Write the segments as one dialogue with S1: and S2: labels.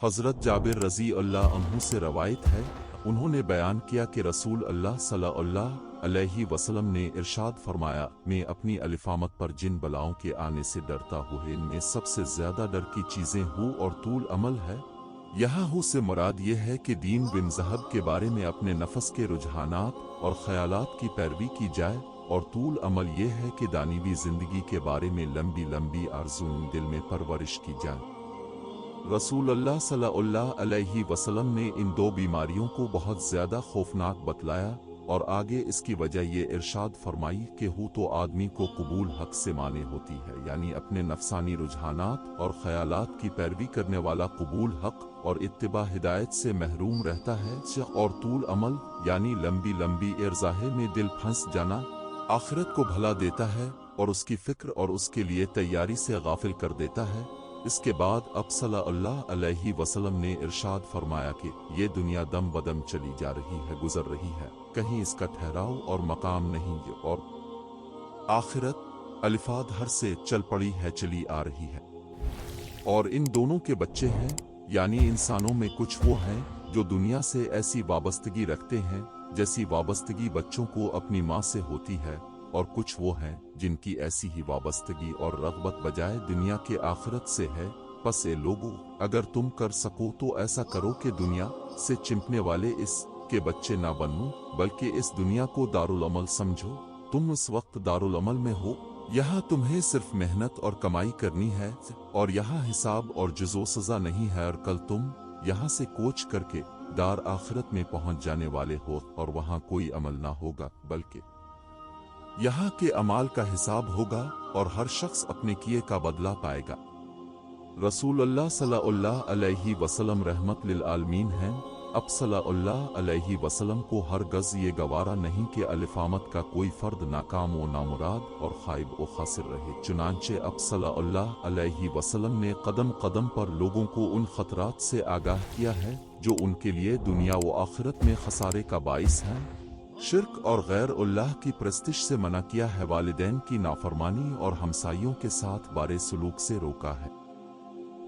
S1: हज़रत जाबिर रज़ी अल्लाह अन्हु से रवायत है, उन्होंने बयान किया कि रसूल अल्लाह सल्लल्लाहु अलैहि वसल्लम ने इरशाद फरमाया, मैं अपनी अलिफामत पर जिन बलाओं के आने से डरता हूँ, इनमें सबसे ज़्यादा डर की चीज़ें हूँ और तूल अमल है। यहाँ हूँ से मुराद ये है कि दीन बिन ज़हब के बारे में अपने नफस के रुझानात और ख़यालात की पैरवी की जाए, और तूल अमल ये है कि दानिवी ज़िंदगी के बारे में लंबी लंबी आरज़ूएं दिल में परवरिश की जाए। रसूल अल्लाह सल्लल्लाहु अलैहि वसल्लम ने इन दो बीमारियों को बहुत ज़्यादा खौफनाक बतलाया और आगे इसकी वजह ये इरशाद फरमाई कि हूँ तो आदमी को कबूल हक से माने होती है, यानी अपने नफसानी रुझानात और ख़यालात की पैरवी करने वाला कबूल हक और इत्तिबा हिदायत से महरूम रहता है, और तूल अमल यानी लंबी लंबी इर्ज़ाहे में दिल फंस जाना आखिरत को भला देता है और उसकी फिक्र और उसके लिए तैयारी से गाफिल कर देता है। इसके बाद अब सल्लल्लाहु अलैहि वसल्लम ने इरशाद फरमाया कि ये दुनिया दम बदम चली जा रही है, गुजर रही है, कहीं इसका ठहराव और मकाम नहीं, और आखिरत अलिफाद हर से चल पड़ी है, चली आ रही है। और इन दोनों के बच्चे हैं, यानी इंसानों में कुछ वो हैं जो दुनिया से ऐसी वाबस्तगी रखते हैं जैसी वाबस्तगी बच्चों को अपनी माँ से होती है, और कुछ वो हैं जिनकी ऐसी ही वाबस्तगी और रग़बत बजाय दुनिया के आखिरत से है। बस ए लोगों, अगर तुम कर सको तो ऐसा करो कि दुनिया से चिंपने वाले इस के बच्चे ना बनो, बल्कि इस दुनिया को दारुल अमल समझो। तुम उस वक्त दारुल अमल में हो, यहाँ तुम्हें सिर्फ मेहनत और कमाई करनी है, और यहाँ हिसाब और जुज़ो सज़ा नहीं है, और कल तुम यहाँ से कोच करके दार आखिरत में पहुँच जाने वाले हो, और वहाँ कोई अमल ना होगा, बल्कि यहाँ के अमाल का हिसाब होगा और हर शख्स अपने किए का बदला पाएगा। रसूल अल्लाह सल्लल्लाहु अलैहि वसल्लम रहमत लिल आलमीन हैं। अब सल्लल्लाहु अलैहि वसल्लम को हर गज़ ये गवारा नहीं कि अलिफामत का कोई फ़र्द नाकाम व नामुराद और खाइब व खासिर रहे। चुनांचे अब सल्लल्लाहु अलैहि वसल्लम ने कदम कदम पर लोगों को उन ख़तरात से आगाह किया है जो उनके लिए दुनिया व आखिरत में खसारे का बाइस हैं। शिर्क और गैर अल्लाह की प्रस्तिश से मना किया है, वालिदैन की नाफरमानी और हमसाइयों के साथ बारे सलूक से रोका है।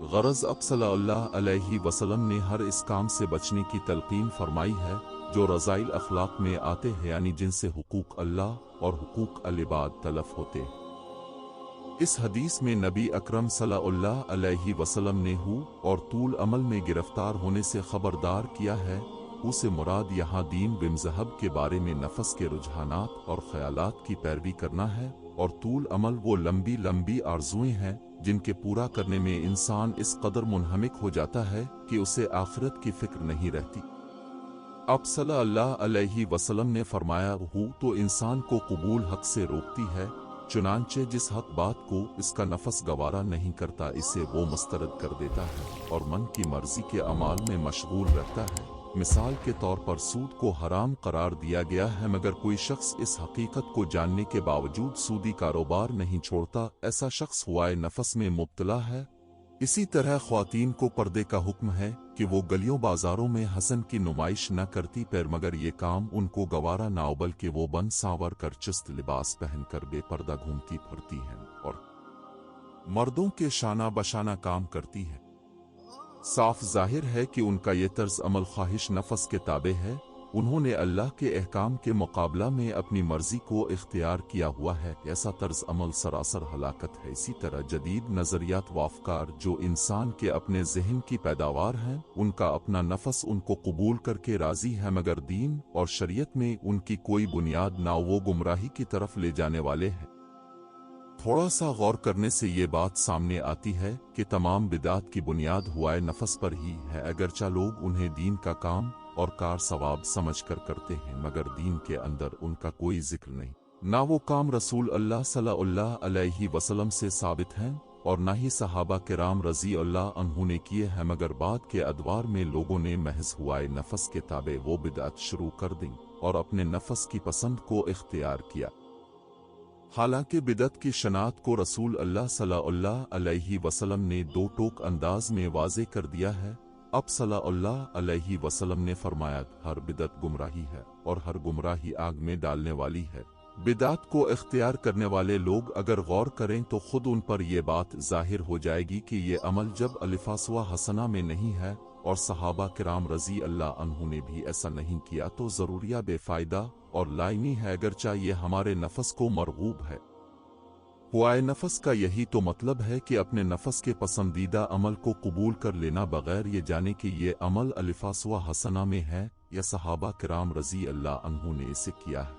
S1: गरज अब सल्लल्लाहु अलैहि वसल्लम ने हर इस काम से बचने की तलकीन फरमाई है जो रज़ाइल अखलाक में आते हैं, यानी जिनसे हुकूक अल्लाह और हुकूक अल इबाद तलफ होते हैं। इस हदीस में नबी अकरम सल्लल्लाहु अलैहि वसल्लम ने हू और तूल अमल में गिरफ्तार होने से खबरदार किया है। उसे मुराद यहाँ दीन बिन ज़हब के बारे में नफस के रुझानात और ख़यालात की पैरवी करना है, और तूल अमल वो लंबी लंबी आरज़ुएं हैं जिनके पूरा करने में इंसान इस कदर मुनहमिक हो जाता है कि उसे आखिरत की फिक्र नहीं रहती। अब सल्लल्लाहु अलैहि वसल्लम ने फरमाया, हूँ तो इंसान को कबूल हक से रोकती है, चुनांचे जिस हक बात को इसका नफस गवारा नहीं करता इसे वो मुस्तरद कर देता है और मन की मर्जी के अमाल में मशगूल रहता है। मिसाल के तौर पर सूद को हराम करार दिया गया है, मगर कोई शख्स इस हकीकत को जानने के बावजूद सूदी कारोबार नहीं छोड़ता, ऐसा शख्स हुआए नफस में मुब्तला है। इसी तरह ख्वातीन को पर्दे का हुक्म है कि वो गलियों बाजारों में हसन की नुमाइश न करती पर, मगर ये काम उनको गवारा ना, बल्कि वो बन सांवर कर चुस्त लिबास पहनकर बेपर्दा घूमती फिरती हैं और मर्दों के शाना बशाना काम करती है। साफ जाहिर है कि उनका ये तर्ज अमल ख्वाहिश नफस के ताबे है। उन्होंने अल्लाह के अहकाम के मुकाबला में अपनी मर्जी को इख्तियार किया हुआ है। ऐसा तर्ज अमल सरासर हलाकत है। इसी तरह जदीद नजरियात व अफकार जो इंसान के अपने जहन की पैदावार हैं, उनका अपना नफस उनको कबूल करके राजी है, मगर दीन और शरीयत में उनकी कोई बुनियाद ना, वो गुमराही की तरफ ले जाने वाले हैं। थोड़ा सा गौर करने से ये बात सामने आती है कि तमाम बिदात की बुनियाद हुआए नफस पर ही है। अगरचा लोग उन्हें दीन का काम और कार सवाब समझकर करते हैं, मगर दीन के अंदर उनका कोई जिक्र नहीं, ना वो काम रसूल अल्लाह सल्लल्लाहु अलैहि वसल्लम से साबित हैं और ना ही सहाबा किराम रज़ी अल्लाह अन्हु ने किए हैं, मगर बाद के अदवार में लोगों ने महज हुआए नफस के ताबे वो बिदात शुरू कर दी और अपने नफस की पसंद को इख्तियार किया। हालांकि बिदत की शनात को रसूल अल्लाह सल्लल्लाहु अलैहि वसल्लम ने दो टोक अंदाज में वाज़े कर दिया है। अब सल्लल्लाहु अलैहि वसल्लम ने फरमाया, हर बिदत गुमराही है और हर गुमराही आग में डालने वाली है। बिदात को इख्तियार करने वाले लोग अगर गौर करें तो खुद उन पर यह बात जाहिर हो जाएगी कि ये अमल जब अलिफासवा हसना में नहीं है और सहाबा किराम रजी अल्लाह अन्हु ने भी ऐसा नहीं किया तो ज़रूरिया बेफ़ायदा और लाइनी है, अगरचा ये हमारे नफस को मरगूब है। हुआए नफस का यही तो मतलब है कि अपने नफस के पसंदीदा अमल को कबूल कर लेना बगैर ये जाने कि ये अमल अलिफासवा हसना में है या सहाबा किराम रजी अल्लाह अन्हु ने इसे किया है।